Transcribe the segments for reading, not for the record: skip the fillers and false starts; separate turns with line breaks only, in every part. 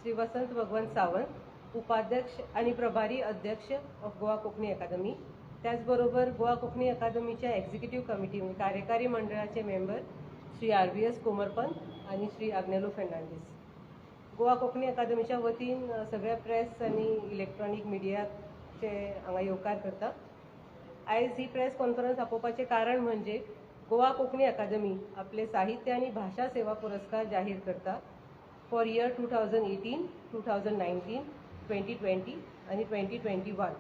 श्री वसंत भगवंत सावंत, उपाध्यक्ष आणि प्रभारी अध्यक्ष ऑफ गोवा कोंकणी अकादमी, त्याचबरोबर गोवा कोंकणी अकादमीच्या एक्झिक्युटिव्ह कमिटी कार्यकारी मंडळाचे मेंबर श्री RVS कोमरपंत आणि श्री आग्नेलो फेर्नांडीस. गोवा कोंकणी अकादमीच्या वतीन सगळ्या प्रेस आणि इलेक्ट्रॉनिक मिडियाचे हांगा येवकार करता. आयज ही प्रेस कॉन्फरन्स आपोवपाचें कारण म्हणजे गोवा कोंकणी अकादमी आपले साहित्य आणि भाषा सेवा पुरस्कार जाहीर करता फॉर इयर 2018, 2019, 2020 आणि 2021.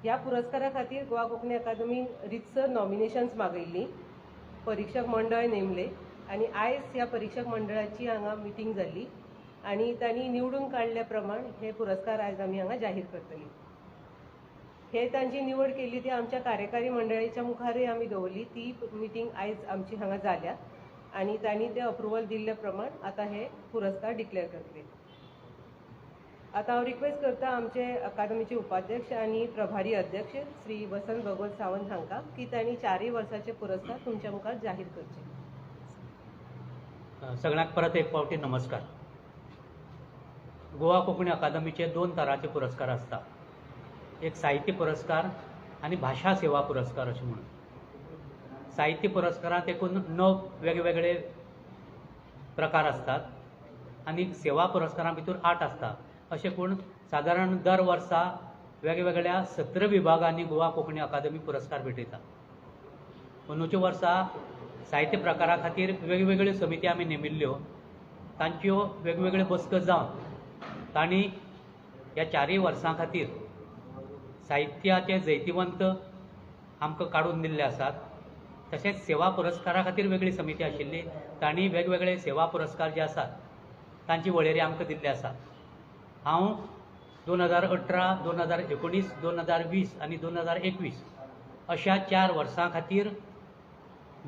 ह्या पुरस्कारा खातीर गोवा कोंकणी अकादमीन रितसर नॉमिनेशन्स मागयल्लीं, परीक्षक मंडळ नेमले आणि आयज ह्या परीक्षक मंडळाची हांगा मिटींग जाल्ली आणि तांणी निवडून काडल्या प्रमाण हे पुरस्कार आयज आमी हांगा जाहीर करतली. हे तांची निवड केली ती आमच्या कार्यकारी मंडळाच्या मुखारय आमी दवरली. ती मिटींग आयज आमची हांगा जाल्या आणि तांणी ते अप्रुवल दिल्ल्या प्रमाण आता हे पुरस्कार डिक्लेअर करतले. आता हांव रिक्वेस्ट करता आमचे अकादमीचे उपाध्यक्ष आणि प्रभारी अध्यक्ष श्री वसंत भगवंत सावंत हांकां की तांणी 4 वर्साचे पुरस्कार तुमच्या मुखार जाहीर करचे.
सगळ्यांक परत एक फावटी नमस्कार. गोवा कोंकणी अकादमीचे 2 तरांचे पुरस्कार असतात. एक साहित्य पुरस्कार आणि भाषा सेवा पुरस्कार अशें म्हणून. साहित्य पुरस्कारांत एकूण 9 वेगवेगळे प्रकार असतात आणि सेवा पुरस्कारां भितर 8 असतात. अशें करून सादारण दर वर्सा वेगवेगळ्या 17 विभागांनी गोवा कोंकणी अकादमी पुरस्कार भेटयता. अंदूच्या वर्सा साहित्य प्रकारा खातीर वेगवेगळ्यो समिती आमी नेमिल्ल्यो, तांच्यो वेगवेगळ्यो बसको जावन तांणी ह्या 4 वर्सां खातीर साहित्याचे जैतिवंत आमकां काडून दिल्ले आसात. तशेंच सेवा पुरस्कारा खातीर वेगळी समिती आशिल्ली, तांणी वेगवेगळे सेवा पुरस्कार जे आसात तांची वळेरी आमकां दिल्ली आसा. हांव 2018, 2019, 2020 आनी 2021 अशा 4 वर्सां खातीर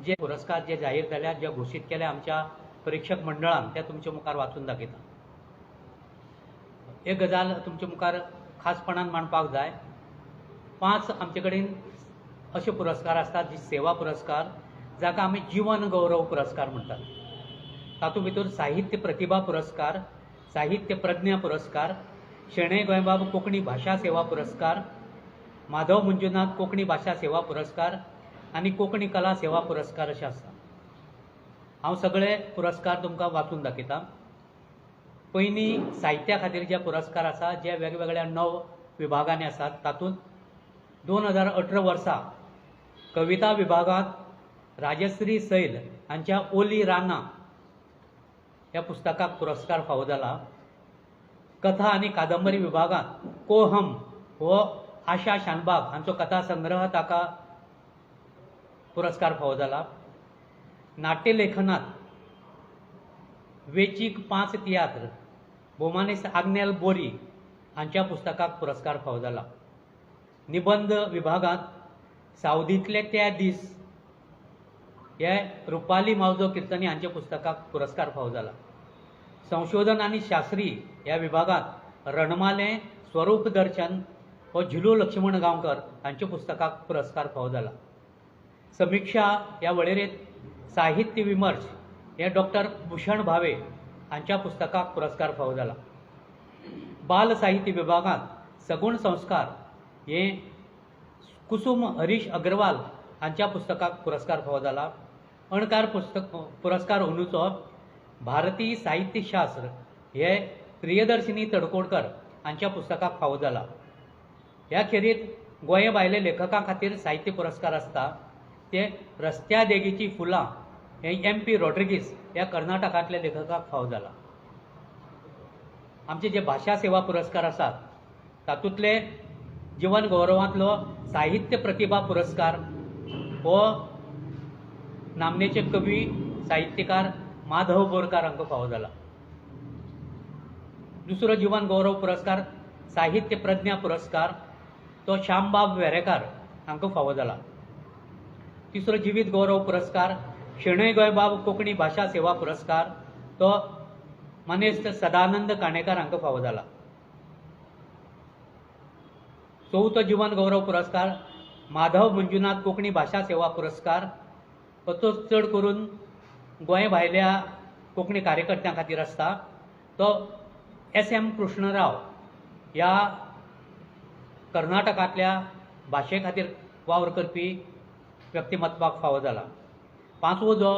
जे पुरस्कार जे जाहीर जाल्यात, जे घोशीत केल्या आमच्या परीक्षक मंडळान, ते तुमच्या मुखार वाचून दाखयता. एक गजाल तुमच्या मुखार खासपणान मांडपाक जाय. 5 आमचे कडेन असे पुरस्कार असतात जे सेवा पुरस्कार, जाका आमी जीवन गौरव पुरस्कार म्हणटात. तातूंत भितर साहित्य प्रतिभा पुरस्कार, साहित्य प्रज्ञा पुरस्कार, शेणै गोंयबाब कोंकणी भाषा सेवा पुरस्कार, माधव मंजुनाथ कोंकणी भाषा सेवा पुरस्कार आणि कोंकणी कला सेवा पुरस्कार असे आसा. हांव सगळे पुरस्कार तुमकां वाचून दाखयता. पयलीं साहित्या खातीर जे पुरस्कार आसा जे वेगवेगळ्या 9 विभागांनी आसात, तातूंत 2018 वर्सा कविता विभागांत राजश्री सैल हांच्या ओली रानां ह्या पुस्तकाक पुरस्कार फावो जाला. कथा आणि कादंबरी विभागांत कोहम हो आशा शानबाग हांचो कथा संग्रह ताका पुरस्कार फावो जाला. नाट्यलेखनात वेचीक 5 तियात्र भोमानेस आग्नेल बोरी हांच्या पुस्तकाक पुरस्कार फावो जाला. निबंध विभागांत सावदीतले त्या दीस हे रुपाली मावजो किर्तनी हांच्या पुस्तकाक पुरस्कार फावो जाला. संशोधन आणि शास्त्री ह्या विभागात रणमाले स्वरूप दर्शन हो झिलू लक्ष्मण गांवकर हांच्या पुस्तकाक पुरस्कार फावो जाला. समीक्षा ह्या वळेरेंत साहित्य विमर्श हे डॉक्टर भूषण भावे हांच्या पुस्तकाक पुरस्कार फावो जाला. बाल साहित्य विभागात सगुण संस्कार हे कुसुम हरीश अग्रवाल हांच्या पुस्तकाक पुरस्कार फावो जाला. अणकार पुरस्कार अंदूचो भारतीय साहित्य शास्त्र हे प्रियदर्शिनी तडकोडकर हांच्या पुस्तकाक फावो जाला. ह्या खेरीत गोंय भायले लेखकां खातीर साहित्य पुरस्कार आसता ते रस्त्या देगेची फुलां हे MP रॉड्रिगीस ह्या कर्नाटकांतल्या लेखकाक फावो जाला. आमचे जे भाषा सेवा पुरस्कार आसात तातूंतले जीवन गौरवांतलो साहित्य प्रतिभा पुरस्कार हो नामनेचे कवी साहित्यकार माधव बोरकार हांकां फावो जाला. दुसरो जीवन गौरव पुरस्कार साहित्य प्रज्ञा पुरस्कार तो श्यामबाब वेरेकार हांकां फावो जाला. तिसरो जिवीत गौरव पुरस्कार शेणै गोंयबाब कोंकणी भाषा सेवा पुरस्कार तो मनेस्त सदानंद काणेकार हांकां फावो जाला. चौथो जीवन गौरव पुरस्कार माधव मंजुनाथ कोंकणी भाषा सेवा पुरस्कार तो चड करून गोंय भायल्या कोंकणी कार्यकर्त्यां खातीर आसता. तो SM कृष्णराव ह्या कर्नाटकांतल्या भाशे खातीर वावर करपी व्यक्तिमत्वाक फावो जाला. 5वो जो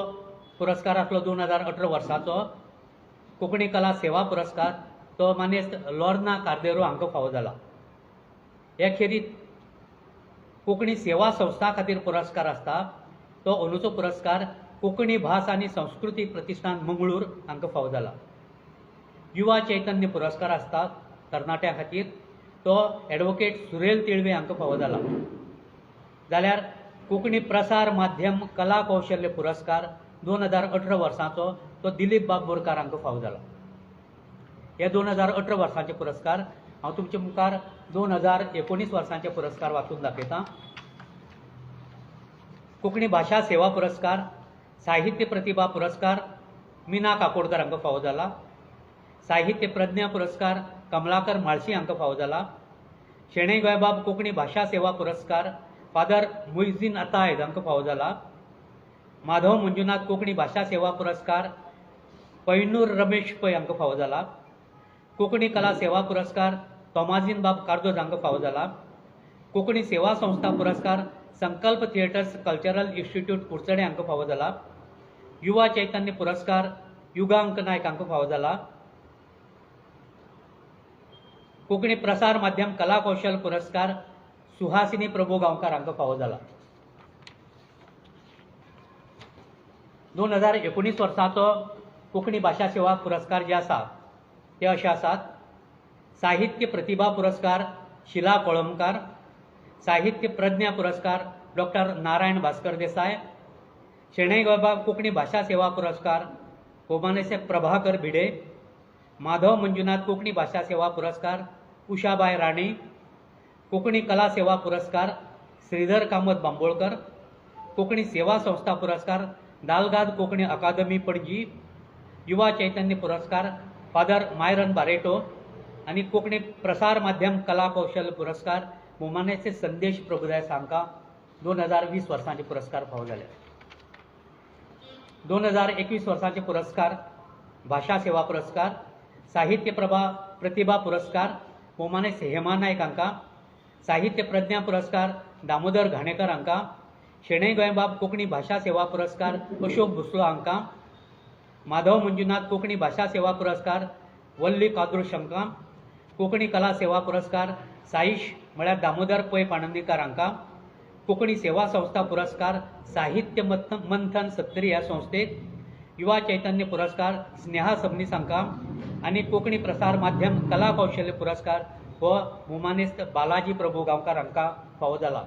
पुरस्कार आसलो 2018 वर्साचो कोंकणी कला सेवा पुरस्कार तो मानेस्त लॉर्ना कार्देरो हांकां फावो जाला. हे खेरीत कोंकणी सेवा संस्था खातीर पुरस्कार आसता तो अंदूचो पुरस्कार कोंकणी भास आनी संस्कृती प्रतिश्ठान मंगळूर हांकां फावो जाला. युवा चैतन्य पुरस्कार आसता तरणाट्यां खातीर तो एडवोकेट सुरेल तिळवे हांकां फावो जाला. जाल्यार कोंकणी प्रसार माध्यम कला कौशल्य पुरस्कार 2018 वर्साचो तो दिलीप बाब हांकां फावो जाला. हे 2018 वर्साचे पुरस्कार हांव तुमचे मुखार 2019 वर्साचे पुरस्कार वाचून दाखयतां. कोंकणी भाशा सेवा पुरस्कार साहित्य प्रतिभा पुरस्कार मीना काकोडकर हांकां फावो जाला. साहित्य प्रज्ञा पुरस्कार कमलाकर म्हाळशी हांकां फावो जाला. शेणै गोंयबाब कोंकणी भाशा सेवा पुरस्कार फादर मुइझीन अतायद हांकां फावो जाला. माधव मंजुनाथ कोंकणी भाशा सेवा पुरस्कार पैनूर रमेश पै हांकां फावो जाला. कोंकणी कला सेवा पुरस्कार तोमाजीन बाब कार्दोज हांकां फावो जाला. कोंकणी सेवा संस्था पुरस्कार संकल्प थिएटर्स कल्चरल इन्स्टिट्यूट कुडचडे हांकां फावो जाला. युवा चैतन्य पुरस्कार युगांक नायक हांकां फावो जाला. कोंकणी प्रसार माध्यम कला कौशल पुरस्कार सुहासिनी प्रभू गांवकार हांकां फावो जाला. 2019 वर्साचो कोंकणी भाशा सेवा पुरस्कार जे आसा ते अशे आसात. साहित्य प्रतिभा पुरस्कार शिला कोळंबकार. साहित्य प्रज्ञा पुरस्कार डॉक्टर नारायण भास्कर देसाय. शेणै गोंयबाब कोंकणी भाशा सेवा पुरस्कार कोमानेसे प्रभाकर भिडे. माधव मंजुनाथ कोंकणी भाशा सेवा पुरस्कार उषाबाई राणी. कोंकणी कला सेवा पुरस्कार श्रीधर कामत बांबोळकर. कोंकणी सेवा संस्था पुरस्कार दालगाद कोंकणी अकादमी पणजी. युवा चैतन्य पुरस्कार फादर मायरन बारेटो आणि कोंकणी प्रसार माध्यम कला कौशल्य पुरस्कार मोमानेचे संदेश प्रभुदाय हांकां 2020 वर्साचे पुरस्कार फावो जाले. 2021 वर्साचे पुरस्कार भाषा सेवा पुरस्कार साहित्य प्रतिभा पुरस्कार मोमानेस हेमा नायक हांकां. साहित्य प्रज्ञा पुरस्कार दामोदर घाणेकर हांकां. शेणै गोंयबाब कोंकणी भाशा सेवा पुरस्कार अशोक भुसलो हांकां. माधव मंजुनाथ कोंकणी भाशा सेवा पुरस्कार वल्ली कादृश हांकां. कोंकणी कला सेवा पुरस्कार साईश म्हळ्यार दामोदर पै पाणंदीकर हांकां. कोंकणी सेवा संस्था पुरस्कार साहित्य मंथन सत्तरी ह्या संस्थेक. युवा चैतन्य पुरस्कार स्नेहा सबनीस हांकां. आनी कोंकणी प्रसार माध्यम कला कौशल्य पुरस्कार हो मोमानेस्त बालाजी प्रभू गांवकार हांकां फावो जाला.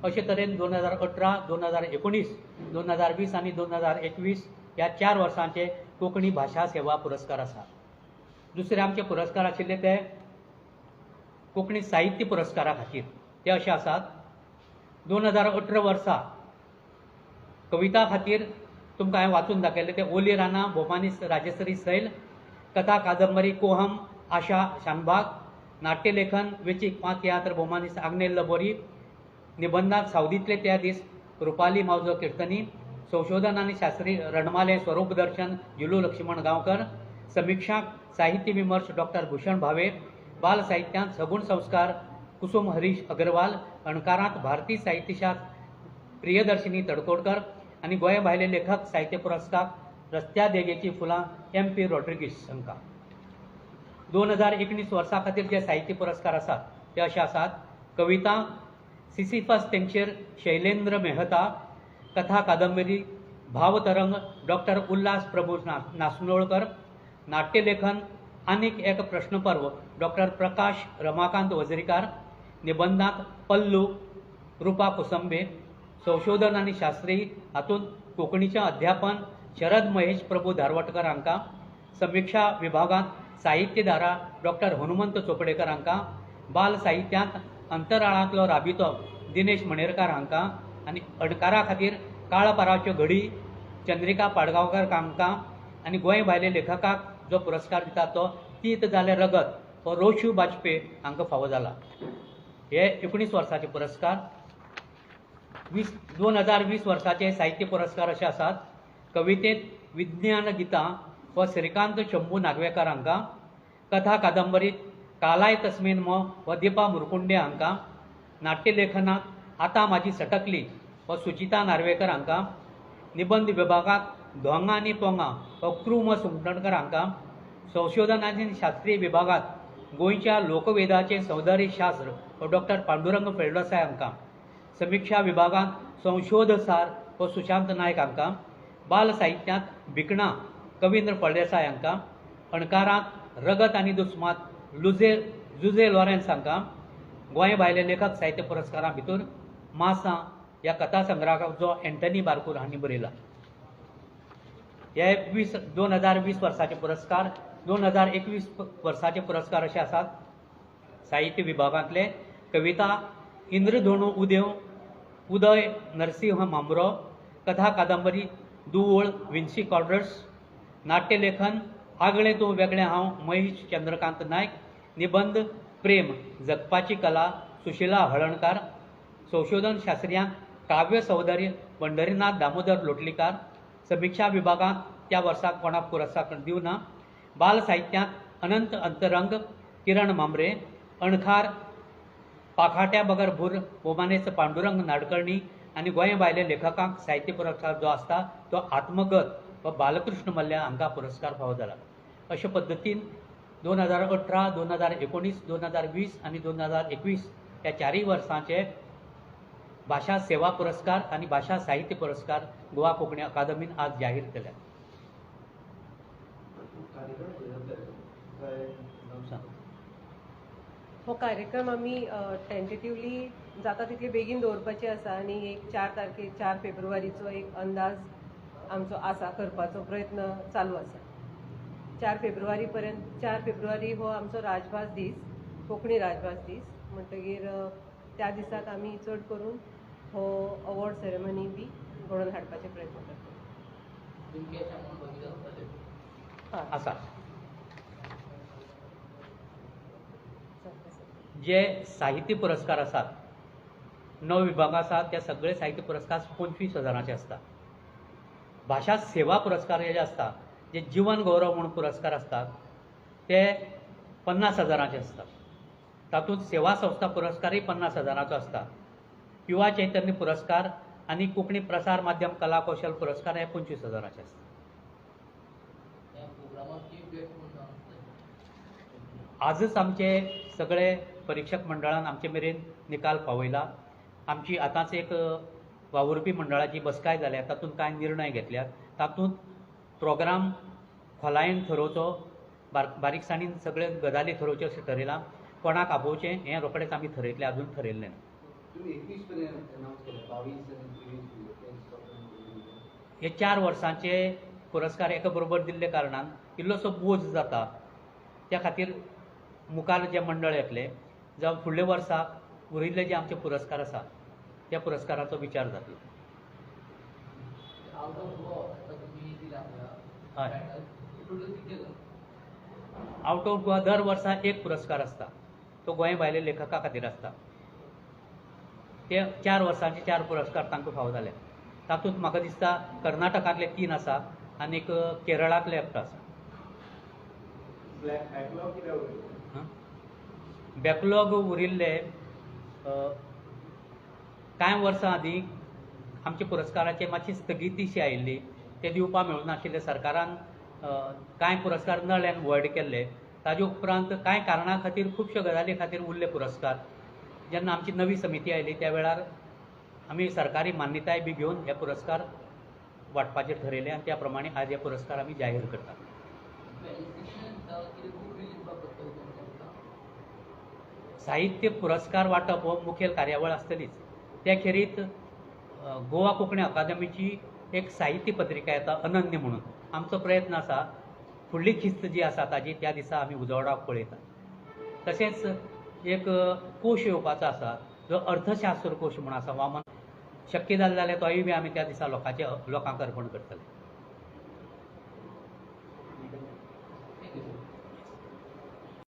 अशे तरेन 2018, 2019, 2020 आनी 2021 ह्या 4 वर्सांचे कोंकणी भाशा सेवा पुरस्कार आसा. दुसरे आमचे पुरस्कार आशिल्ले ते कोंकणी साहित्य पुरस्कारा खातीर. ते अशे आसात. 2018 वर्सा कविता खातीर तुमकां हांवें वाचून दाखयले ते ओली राना भोमानीस राजश्री सैल. कथा कादंबरी कोहम आशा शानबाग. नाट्यलेखन वेचीक 5 तियात्र भोमानीस आग्नेल लबोरी. निबंधांत सावदीतले त्या दीस रुपाली मावजो कीर्तनी. संशोधन आनी शास्त्री रणमाले स्वरूप दर्शन जुलू लक्ष्मण गांवकर. समीक्षाक साहित्य विमर्श डॉक्टर भूषण भावे. बाल साहित्यांत सगुण संस्कार कुसुम हरीश अग्रवाल. अणकारांत भारतीय साहित्यशास्त्र प्रियदर्शिनी तडकोडकर. आनी गोंय भायले लेखक साहित्य पुरस्कार रस्त्या देगेची फुलां MP रॉड्रिगीस हांकां. 2019 वर्सा खातीर जे साहित्य पुरस्कार आसात ते अशे आसात. कविता सिसिफस तेंगशेर शैलेंद्र मेहता. कथा कादंबरी भावतरंग डॉक्टर उल्हास प्रभू नासनोळकर. नाट्यलेखन आनीक एक प्रश्नपर्व डॉक्टर प्रकाश रमाकांत वजरीकार. निबंधांत पल्लू रुपा कुसंबे. संशोधन आनी शास्त्री हातूंत कोंकणीचें अध्यापन शरद महेश प्रभू धारवटकर हांकां. समीक्षा विभागांत साहित्यधारा डॉक्टर हनुमंत चोपडेकर हांकां. बाल साहित्यांत अंतराळांतलो राबितो दिनेश मणेरकार हांकां. आनी अणकारा खातीर काळपाराच्यो घडी चंद्रिका पाडगांवकर हांकां. आनी गोंय भायले लेखकाक जो पुरस्कार दिता तो तीत जाले रगत हो रोशू बाजपे हांकां फावो जाला. हे 19 वर्साचे पुरस्कार. 2020 वर्साचे साहित्य पुरस्कार अशे आसात. कवितेंत विज्ञान गितां हो श्रीकांत शंभू नागवेकर हांकां. कथा कादंबरीत कालाय तस्मिन व दीपा मुरकुंडे हांकां, नाट्यलेखनात आता माझी सटकली व सुचिता नार्वेकर हांकां, निबंध विभागात धोंगा आनी पोंगा व क्रू म सुंगटणकर हांकां, संशोधन आनी शास्त्रीय विभागात गोंयच्या लोकवेदाचे सौंदर्य शास्त्र व डॉक्टर पांडुरंग फेर्डोसाय हांकां, समीक्षा विभागात संशोध सार व सुशांत नायक हांकां, बाल साहित्यांत भिकणा कवींद्र फळदेसाय हांकां, अणकारांत रगत आनी दुस्मात जुझे लॉरेन्स हांकां, गोंय भायले लेखक साहित्य पुरस्कारां भितर मासां ह्या कथा संग्रहाचो एंटनी बारकूर हांणी बरयला. हे 2020 वर्साचे पुरस्कार, 2021 वर्साचे पुरस्कार असे आसात. साहित्य विभागांतले कविता इंद्रधोणू उदय नरसिंह मामरो, कथा कादंबरी दुवळ विन्सी कॉर्डर्स, नाट्यलेखन आगळे तूं वेगळें हांव महेश चंद्रकांत नायक, निबंध प्रेम जगपाची कला सुशिला हळणकार, संशोधन शास्त्रीयांत काव्य सौंदर्य पंढरीनाथ दामोदर लोटलीकार, समीक्षा विभागात त्या वर्साक कोणाक पुरस्कार दिवना, बाल साहित्यांत अनंत अंतरंग किरण मांबरे, अणकार पाखाट्या बगर भूर बोमानेच पांडुरंग नाडकर्णी आनी गोंय भायले लेखकांक साहित्य पुरस्कार जो आसता तो आत्मगत व बालकृष्ण मल्ल्या हांकां पुरस्कार फावो जाला. अशे पद्दतीन 2018, 2019, 2020 आनी 2021 ह्या 4 वर्सांचे भाषा सेवा पुरस्कार आनी भाषा साहित्य पुरस्कार गोवा कोंकणी अकादमीन आज जाहीर केल्या.
हो कार्यक्रम आमी टेंटेटिवली जाता तितले बेगीन दवरपाचे आसा आनी एक 4 फेब्रुवारीचो एक अंदाज आमचो आसा, करपाचो प्रयत्न चालू आसा. 4 फेब्रुवारी हो आमचो राजभास दीस, कोंकणी राजभास दीस म्हणटगीर त्या दिसाक आमी चड करून हो अवॉर्ड सेरेमनी बी घडोवन हाडपाचे प्रयत्न करता.
आसा जे साहित्य पुरस्कार आसात 9 विभाग आसात, त्या सगळे साहित्य पुरस्कार 25,000चे असतात. भाषा सेवा पुरस्कार जे असतात, जे जीवन गौरव म्हणून पुरस्कार असतात ते 50,000चे असतात. तातूंत सेवा संस्था पुरस्कारही 50,000चो असता. युवा चैतन्य पुरस्कार आणि कोंकणी प्रसार माध्यम कला कौशल पुरस्कार हे 25,000चे असतात. आजच आमचे सगळे परीक्षक मंडळान आमचे मेरेन निकाल पावयला. आमची आतांच एक वावुरपी मंडळाची बसकाय जाल्या, तातूंत कांय निर्णय घेतल्यात. तातूंत प्रोग्राम खोलायेन थारोवचो, बारीकसाणीन सगळे गजाली थारोवच्यो अशें थारयलां. कोणाक आपोवचें हें रोखडेंच आमी थारयतले, अजून थारयल्लें ना. हे 4 वर्सांचे पुरस्कार एका बरोबर दिल्ले कारणान इल्लोसो बोज जाता. त्या खातीर मुखार जे मंडळ येतले जावं फुडल्या वर्साक उरिल्ले जे आमचे पुरस्कार आसा त्या पुरस्काराचो विचार जातलो. हय, आउट ऑफ गोवा दर वर्सा एक पुरस्कार आसता. तो गोंय भायले लेखका खातीर आसता. ते 4 वर्सांचे 4 पुरस्कार तांकां फावो जाले. तातूंत म्हाका दिसता कर्नाटकांतले 3 आसा आनी केरळांतले एकटो आसा. बॅकलॉग उरिल्ले कांय वर्सां आदीं आमच्या पुरस्काराचे मातशी स्थगितीशी आयिल्ली. ते दिवपा मेळूं नाशिल्ले. सरकारान कांय पुरस्कार नळ्यान वॉयड केल्ले. ताजे उपरांत कांय कारणां खातीर खुबश्यो गजाली खातीर उरले पुरस्कार. जेन्ना आमची नवी समिती आयली त्या वेळार आमी सरकारी मान्यताय बी घेवन हे पुरस्कार वांटपाचेर ठरयले आनी त्या प्रमाणे आज हे पुरस्कार आमी जाहीर करतात. साहित्य पुरस्कार वांटप हो मुखेल कार्यावळ आसतलीच. त्या खेरीत गोवा कोंकणी अकादमीची एक साहित्य पत्रिका येता अनन्य म्हणून. आमचो प्रयत्न आसा फुडली खिस्त जी आसा ताजी त्या दिसा आमी उजवाडाक पळयता. तशेंच एक कोश येवपाचो आसा जो अर्थशास्त्र कोश म्हणून आसा. वामन शक्य जालें जाल्यार तोय बी आमी त्या दिसा लोकांक अर्पण करतले.